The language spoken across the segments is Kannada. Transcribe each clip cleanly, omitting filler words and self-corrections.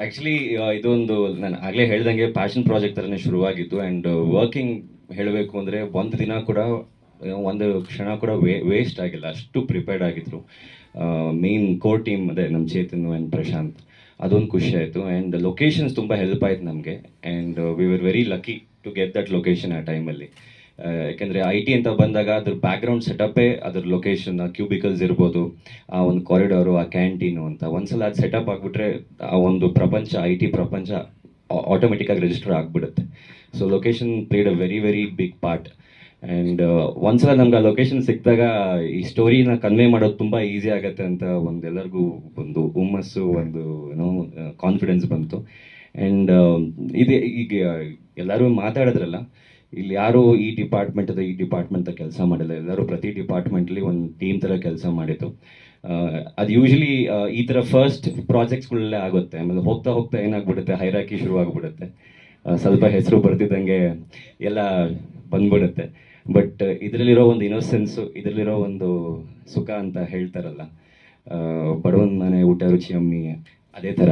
ಆ್ಯಕ್ಚುಲಿ ಇದೊಂದು ನಾನು ಆಗಲೇ ಹೇಳ್ದಂಗೆ ಪ್ಯಾಷನ್ ಪ್ರಾಜೆಕ್ಟ್ ಥರನೇ ಶುರುವಾಗಿತ್ತು. ಆ್ಯಂಡ್ ವರ್ಕಿಂಗ್ ಹೇಳಬೇಕು ಅಂದರೆ ಒಂದು ದಿನ ಕೂಡ ಒಂದು ಕ್ಷಣ ಕೂಡ ವೇಸ್ಟ್ ಆಗಿಲ್ಲ, ಅಷ್ಟು ಪ್ರಿಪೇರ್ಡ್ ಆಗಿದ್ರು. ಮೇನ್ ಕೋರ್ ಟೀಮ್ ಅದೇ ನಮ್ಮ ಚೇತನ್ ಆ್ಯಂಡ್ ಪ್ರಶಾಂತ್, ಅದೊಂದು ಖುಷಿ ಆಯಿತು. ಆ್ಯಂಡ್ ಲೊಕೇಶನ್ಸ್ ತುಂಬ ಹೆಲ್ಪ್ ಆಯ್ತು ನಮಗೆ. And we were very lucky to get that location ಆ ಟೈಮಲ್ಲಿ. ಯಾಕೆಂದರೆ ಐ ಟಿ ಅಂತ ಬಂದಾಗ ಅದ್ರ ಬ್ಯಾಕ್ಗ್ರೌಂಡ್ ಸೆಟಪ್ಪೇ ಅದ್ರ ಲೊಕೇಶನ್, ಕ್ಯೂಬಿಕಲ್ಸ್ ಇರ್ಬೋದು, ಆ ಒಂದು ಕಾರಿಡಾರು, ಆ ಕ್ಯಾಂಟೀನು ಅಂತ ಒಂದ್ಸಲ ಅದು ಸೆಟಪ್ ಆಗಿಬಿಟ್ರೆ ಆ ಒಂದು ಪ್ರಪಂಚ, ಐ ಟಿ ಪ್ರಪಂಚ ಆಟೋಮೆಟಿಕ್ಕಾಗಿ ರಿಜಿಸ್ಟರ್ ಆಗಿಬಿಡುತ್ತೆ. So location played a very very big part. And ಒಂದ್ಸಲ ನಮ್ಗೆ ಆ ಲೊಕೇಶನ್ ಸಿಕ್ಕಿದಾಗ ಈ ಸ್ಟೋರಿನ ಕನ್ವೆ ಮಾಡೋದು ತುಂಬ ಈಸಿ ಆಗುತ್ತೆ ಅಂತ ಎಲ್ಲರಿಗೂ ಒಂದು ಹುಮ್ಮಸ್ಸು, ಒಂದು ಏನೋ ಕಾನ್ಫಿಡೆನ್ಸ್ ಬಂತು. ಆ್ಯಂಡ್ ಇದು ಈಗ ಎಲ್ಲರೂ ಮಾತಾಡಿದ್ರಲ್ಲ, ಇಲ್ಲಿ ಯಾರು ಈ ಡಿಪಾರ್ಟ್ಮೆಂಟ್ ಕೆಲಸ ಮಾಡಿಲ್ಲ, ಎಲ್ಲರೂ ಪ್ರತಿ ಡಿಪಾರ್ಟ್ಮೆಂಟ್ಲಿ ಒಂದು ಟೀಮ್ ಥರ ಕೆಲಸ ಮಾಡಿದ್ದು. ಅದು ಯೂಶಲಿ ಈ ಥರ ಫಸ್ಟ್ ಪ್ರಾಜೆಕ್ಟ್ಸ್ಗಳಲ್ಲೇ ಆಗುತ್ತೆ. ಆಮೇಲೆ ಹೋಗ್ತಾ ಹೋಗ್ತಾ ಏನಾಗ್ಬಿಡುತ್ತೆ, ಹೈರಾಕಿ ಶುರು ಆಗ್ಬಿಡುತ್ತೆ. ಸ್ವಲ್ಪ ಹೆಸರು ಬರ್ತಿದ್ದಂಗೆ ಎಲ್ಲ ಬಂದ್ಬಿಡುತ್ತೆ. ಬಟ್ ಇದರಲ್ಲಿರೋ ಒಂದು ಇನ್ನೋಸೆನ್ಸು, ಇದರಲ್ಲಿರೋ ಒಂದು ಸುಖ ಅಂತ ಹೇಳ್ತಾರಲ್ಲ, ಬಡವನ ಮನೆ ಊಟ ರುಚಿ ಅಮ್ಮಿ, ಅದೇ ಥರ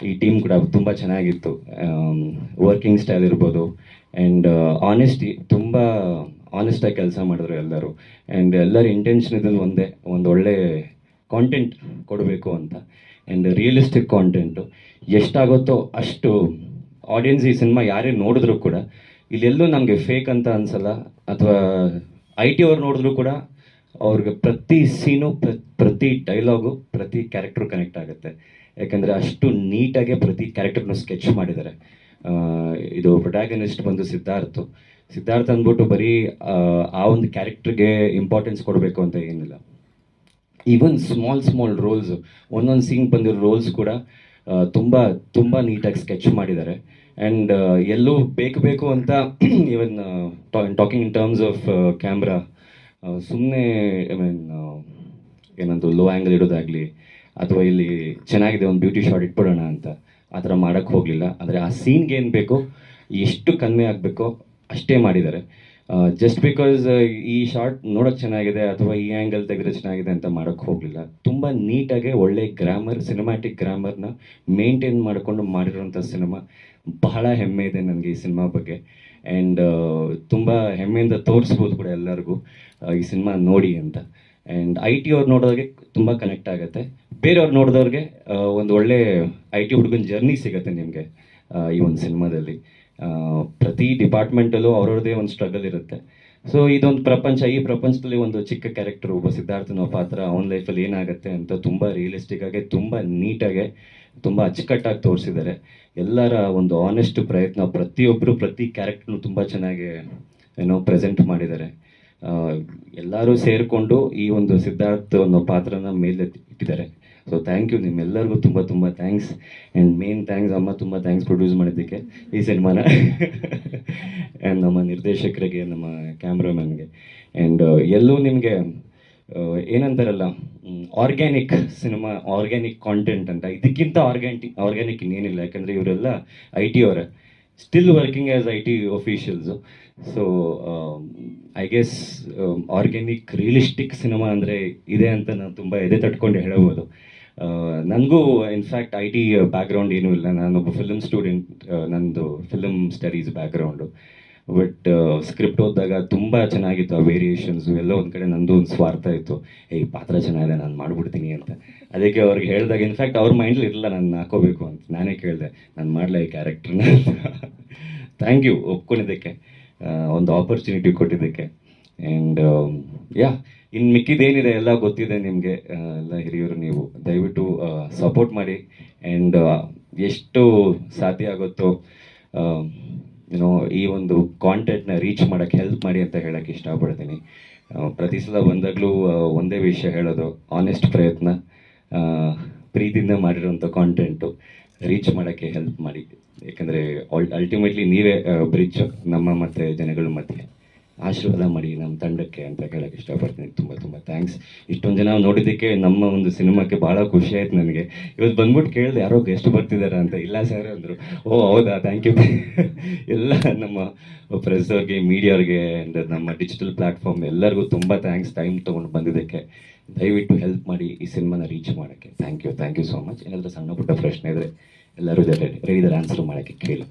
ಈ ಟೀಮ್ ಕೂಡ ತುಂಬ ಚೆನ್ನಾಗಿತ್ತು. ವರ್ಕಿಂಗ್ ಸ್ಟೈಲ್ ಇರ್ಬೋದು, ಆ್ಯಂಡ್ ಆನೆಸ್ಟಿ, ತುಂಬ ಆನೆಸ್ಟಾಗಿ ಕೆಲಸ ಮಾಡಿದ್ರು ಎಲ್ಲರೂ. ಆ್ಯಂಡ್ ಎಲ್ಲರ ಇಂಟೆನ್ಷನ್ ಇದ್ದಲ್ಲಿ ಒಂದೇ, ಒಂದು ಒಳ್ಳೆ ಕಾಂಟೆಂಟ್ ಕೊಡಬೇಕು ಅಂತ. ಆ್ಯಂಡ್ ರಿಯಲಿಸ್ಟಿಕ್ ಕಾಂಟೆಂಟು ಎಷ್ಟಾಗುತ್ತೋ ಅಷ್ಟು ಆಡಿಯನ್ಸ್ ಈ ಸಿನಿಮಾ ಯಾರೇ ನೋಡಿದ್ರು ಕೂಡ ಇಲ್ಲೆಲ್ಲೂ ನಮಗೆ ಫೇಕ್ ಅಂತ ಅನ್ಸಲ್ಲ. ಅಥವಾ ಐ ಟಿ ಅವ್ರು ನೋಡಿದ್ರು ಕೂಡ ಅವ್ರಿಗೆ ಪ್ರತಿ ಸೀನು, ಪ್ರತಿ ಡೈಲಾಗು, ಪ್ರತಿ ಕ್ಯಾರೆಕ್ಟ್ರು ಕನೆಕ್ಟ್ ಆಗುತ್ತೆ. ಯಾಕಂದರೆ ಅಷ್ಟು ನೀಟಾಗೆ ಪ್ರತಿ ಕ್ಯಾರೆಕ್ಟರ್ನು ಸ್ಕೆಚ್ ಮಾಡಿದ್ದಾರೆ. ಇದು ಪ್ರೊಟ್ಯಾಗನಿಸ್ಟ್ ಬಂದು ಸಿದ್ಧಾರ್ಥ ಅಂದ್ಬಿಟ್ಟು ಬರೀ ಆ ಒಂದು ಕ್ಯಾರೆಕ್ಟರ್ಗೆ ಇಂಪಾರ್ಟೆನ್ಸ್ ಕೊಡಬೇಕು ಅಂತ ಏನಿಲ್ಲ. ಈವನ್ ಸ್ಮಾಲ್ ರೋಲ್ಸ್, ಒಂದೊಂದು ಸೀನ್ ಬಂದಿರೋ ರೋಲ್ಸ್ ಕೂಡ ತುಂಬ ತುಂಬ ನೀಟಾಗಿ ಸ್ಕೆಚ್ ಮಾಡಿದ್ದಾರೆ. ಆ್ಯಂಡ್ ಎಲ್ಲೂ ಬೇಕು ಅಂತ even talking in terms of camera, ಸುಮ್ಮನೆ ಐ ಮೀನ್ ಏನಂತ ಲೋ ಆ್ಯಂಗಲ್ ಇಡೋದಾಗಲಿ, ಅಥವಾ ಇಲ್ಲಿ ಚೆನ್ನಾಗಿದೆ ಒಂದು ಬ್ಯೂಟಿ ಶಾಟ್ ಇಟ್ಬಿಡೋಣ ಅಂತ ಆ ಥರ ಮಾಡೋಕ್ಕೆ ಹೋಗಲಿಲ್ಲ. ಆದರೆ ಆ ಸೀನ್ಗೆ ಏನು ಬೇಕೋ, ಎಷ್ಟು ಕನ್ವೆ ಆಗಬೇಕೋ ಅಷ್ಟೇ ಮಾಡಿದ್ದಾರೆ. ಜಸ್ಟ್ ಬಿಕಾಸ್ ಈ ಶಾರ್ಟ್ ನೋಡೋಕ್ಕೆ ಚೆನ್ನಾಗಿದೆ ಅಥವಾ ಈ ಆ್ಯಂಗಲ್ ತೆಗೆದ್ರೆ ಚೆನ್ನಾಗಿದೆ ಅಂತ ಮಾಡೋಕ್ಕೆ ಹೋಗಲಿಲ್ಲ. ತುಂಬ ನೀಟಾಗೆ ಒಳ್ಳೆ ಗ್ರಾಮರ್, ಸಿನಿಮ್ಯಾಟಿಕ್ ಗ್ರಾಮರ್ನ ಮೇಂಟೈನ್ ಮಾಡಿಕೊಂಡು ಮಾಡಿರೋಂಥ ಸಿನಿಮಾ. ಬಹಳ ಹೆಮ್ಮೆ ಇದೆ ನನಗೆ ಈ ಸಿನಿಮಾ ಬಗ್ಗೆ. ಆ್ಯಂಡ್ ತುಂಬ ಹೆಮ್ಮೆಯಿಂದ ತೋರಿಸ್ಬೋದು ಕೂಡ ಎಲ್ಲರಿಗೂ ಈ ಸಿನಿಮಾ ನೋಡಿ ಅಂತ. ಆ್ಯಂಡ್ ಐ ಟಿ ಅವ್ರು ನೋಡೋರಿಗೆ ತುಂಬ ಕನೆಕ್ಟ್ ಆಗುತ್ತೆ. ಬೇರೆಯವ್ರು ನೋಡಿದವ್ರಿಗೆ ಒಂದು ಒಳ್ಳೆ ಐ ಟಿ ಹುಡುಗನ ಜರ್ನಿ ಸಿಗುತ್ತೆ ನಿಮಗೆ ಈ ಒಂದು ಸಿನಿಮಾದಲ್ಲಿ. ಪ್ರತಿ ಡಿಪಾರ್ಟ್ಮೆಂಟಲ್ಲೂ ಅವ್ರವ್ರದ್ದೇ ಒಂದು ಸ್ಟ್ರಗಲ್ ಇರುತ್ತೆ. ಸೊ ಇದೊಂದು ಪ್ರಪಂಚ, ಈ ಪ್ರಪಂಚದಲ್ಲಿ ಒಂದು ಚಿಕ್ಕ ಕ್ಯಾರೆಕ್ಟರ್, ಒಬ್ಬ ಸಿದ್ಧಾರ್ಥನ ಪಾತ್ರ, ಅವನ ಲೈಫಲ್ಲಿ ಏನಾಗುತ್ತೆ ಅಂತ ತುಂಬ ರಿಯಲಿಸ್ಟಿಕ್ ಆಗಿ, ತುಂಬ ನೀಟಾಗೆ, ತುಂಬ ಅಚ್ಚುಕಟ್ಟಾಗಿ ತೋರಿಸಿದ್ದಾರೆ. ಎಲ್ಲರ ಒಂದು ಆನೆಸ್ಟ್ ಪ್ರಯತ್ನ, ಪ್ರತಿಯೊಬ್ಬರು ಪ್ರತಿ ಕ್ಯಾರೆಕ್ಟರ್ನು ತುಂಬ ಚೆನ್ನಾಗಿ ಪ್ರೆಸೆಂಟ್ ಮಾಡಿದ್ದಾರೆ. ಎಲ್ಲರೂ ಸೇರಿಕೊಂಡು ಈ ಒಂದು ಸಿದ್ಧಾರ್ಥ ಅನ್ನೋ ಪಾತ್ರನ ಮೇಲೆ ಇಟ್ಟಿದ್ದಾರೆ. ಸೊ ಥ್ಯಾಂಕ್ ಯು, ನಿಮ್ಮೆಲ್ಲರಿಗೂ ತುಂಬ ತುಂಬ ಥ್ಯಾಂಕ್ಸ್. ಆ್ಯಂಡ್ ಮೇನ್ ಥ್ಯಾಂಕ್ಸ್ ಅಮ್ಮ, ತುಂಬ ಥ್ಯಾಂಕ್ಸ್ ಪ್ರೊಡ್ಯೂಸ್ ಮಾಡಿದ್ದಕ್ಕೆ ಈ ಸಿನಿಮಾನ. ಆ್ಯಂಡ್ ನಮ್ಮ ನಿರ್ದೇಶಕರಿಗೆ, ನಮ್ಮ ಕ್ಯಾಮ್ರಾಮನ್ಗೆ. ಆ್ಯಂಡ್ ಎಲ್ಲೂ ನಿಮಗೆ ಏನಂತಾರಲ್ಲ, ಆರ್ಗ್ಯಾನಿಕ್ ಸಿನಿಮಾ, ಆರ್ಗ್ಯಾನಿಕ್ ಕಾಂಟೆಂಟ್ ಅಂತ, ಇದಕ್ಕಿಂತ ಆರ್ಗ್ಯಾನಿಕ್ ಇನ್ನೇನಿಲ್ಲ. ಯಾಕಂದರೆ ಇವರೆಲ್ಲ ಐ ಟಿ ಅವರೇ, still working as I T officials. So I guess organic realistic cinema ಅಂದರೆ ಇದೆ ಅಂತ ನಾನು ತುಂಬ ಎದೆ ತಟ್ಕೊಂಡು ಹೇಳ್ಬೋದು. ನನಗೂ ಇನ್ಫ್ಯಾಕ್ಟ್ ಐ ಟಿ ಬ್ಯಾಕ್ಗ್ರೌಂಡ್ ಏನೂ ಇಲ್ಲ, ನಾನೊಬ್ಬ ಫಿಲಮ್ ಸ್ಟೂಡೆಂಟ್, ನಂದು film studies background. But script ಓದಿದಾಗ ತುಂಬ ಚೆನ್ನಾಗಿತ್ತು ಆ ವೇರಿಯೇಷನ್ಸು. ಎಲ್ಲೋ ಒಂದು ಕಡೆ ನಂದು ಒಂದು ಸ್ವಾರ್ಥ ಇತ್ತು, ಈ ಪಾತ್ರ ಚೆನ್ನಾಗಿದೆ ನಾನು ಮಾಡ್ಬಿಡ್ತೀನಿ ಅಂತ. ಅದಕ್ಕೆ ಅವ್ರಿಗೆ ಹೇಳಿದಾಗ ಇನ್ಫ್ಯಾಕ್ಟ್ ಅವ್ರ ಮೈಂಡ್ಲಿ ಇರಲಿಲ್ಲ ನಾನು ಹಾಕೋಬೇಕು ಅಂತ. ನಾನೇ ಕೇಳಿದೆ, ನಾನು ಮಾಡಲ ಈ ಕ್ಯಾರೆಕ್ಟ್ರನ್ನ. ಥ್ಯಾಂಕ್ ಯು ಒಪ್ಕೊಂಡಿದ್ದಕ್ಕೆ, ಒಂದು ಆಪರ್ಚುನಿಟಿ ಕೊಟ್ಟಿದ್ದಕ್ಕೆ. ಆ್ಯಂಡ್ ಯಾ, ಇನ್ನು ಮಿಕ್ಕಿದೇನಿದೆ ಎಲ್ಲ ಗೊತ್ತಿದೆ ನಿಮಗೆ, ಎಲ್ಲ ಹಿರಿಯರು ನೀವು. ದಯವಿಟ್ಟು ಸಪೋರ್ಟ್ ಮಾಡಿ. ಆ್ಯಂಡ್ ಎಷ್ಟು ಸಾಧ್ಯ ಆಗುತ್ತೋ ಈ ಒಂದು ಕಾಂಟೆಂಟ್ನ ರೀಚ್ ಮಾಡೋಕ್ಕೆ ಹೆಲ್ಪ್ ಮಾಡಿ ಅಂತ ಹೇಳೋಕ್ಕೆ ಇಷ್ಟಪಡ್ತೀನಿ. ಪ್ರತಿ ಸಲ ಬಂದಾಗಲೂ ಒಂದೇ ವಿಷಯ ಹೇಳೋದು, ಆನೆಸ್ಟ್ ಪ್ರಯತ್ನ, ಪ್ರೀತಿಯಿಂದ ಮಾಡಿರೋಂಥ ಕಾಂಟೆಂಟು ರೀಚ್ ಮಾಡೋಕ್ಕೆ ಹೆಲ್ಪ್ ಮಾಡಿ. ಯಾಕಂದರೆ ಅಲ್ಟಿಮೇಟ್ಲಿ ನೀವೇ ಬ್ರಿಡ್ಜ್ ನಮ್ಮ ಮತ್ತು ಜನಗಳ ಮಧ್ಯೆ. ಆಶೀರ್ವಾದ ಮಾಡಿ ನಮ್ಮ ತಂಡಕ್ಕೆ ಅಂತ ಹೇಳೋಕ್ಕೆ ಇಷ್ಟಪಡ್ತೀನಿ. ತುಂಬ ತುಂಬ ಥ್ಯಾಂಕ್ಸ್. ಇಷ್ಟೊಂದು ಜನ ನೋಡಿದ್ದಕ್ಕೆ ನಮ್ಮ ಒಂದು ಸಿನಿಮಾಕ್ಕೆ ಭಾಳ ಖುಷಿ ಆಯ್ತು ನನಗೆ. ಇವತ್ತು ಬಂದ್ಬಿಟ್ಟು ಕೇಳಿದೆ ಯಾರೋ ಗೆಸ್ಟ್ ಬರ್ತಿದ್ದಾರೆ ಅಂತ. ಇಲ್ಲ ಸರ್ ಅಂದರು. ಓ ಹೌದಾ, ಥ್ಯಾಂಕ್ ಯು. ಎಲ್ಲ ನಮ್ಮ ಪ್ರೆಸ್ ಅವ್ರಿಗೆ, ಮೀಡಿಯಾವ್ರಿಗೆ, ಆ್ಯಂಡ್ ನಮ್ಮ ಡಿಜಿಟಲ್ ಪ್ಲ್ಯಾಟ್ಫಾರ್ಮ್ ಎಲ್ಲರಿಗೂ ತುಂಬ ಥ್ಯಾಂಕ್ಸ್ ಟೈಮ್ ತೊಗೊಂಡು ಬಂದಿದ್ದಕ್ಕೆ. ದಯವಿಟ್ಟು ಹೆಲ್ಪ್ ಮಾಡಿ ಈ ಸಿನಿಮಾನ ರೀಚ್ ಮಾಡೋಕ್ಕೆ. Thank you so much. ಏನಾದರೂ ಸಣ್ಣ ಪುಟ್ಟ ಪ್ರಶ್ನೆ ಇದ್ದರೆ ಎಲ್ಲರೂ ರೆಡಿ ಇದ್ದಾರೆ ಆನ್ಸರ್ ಮಾಡೋಕ್ಕೆ ಕೇಳಿ.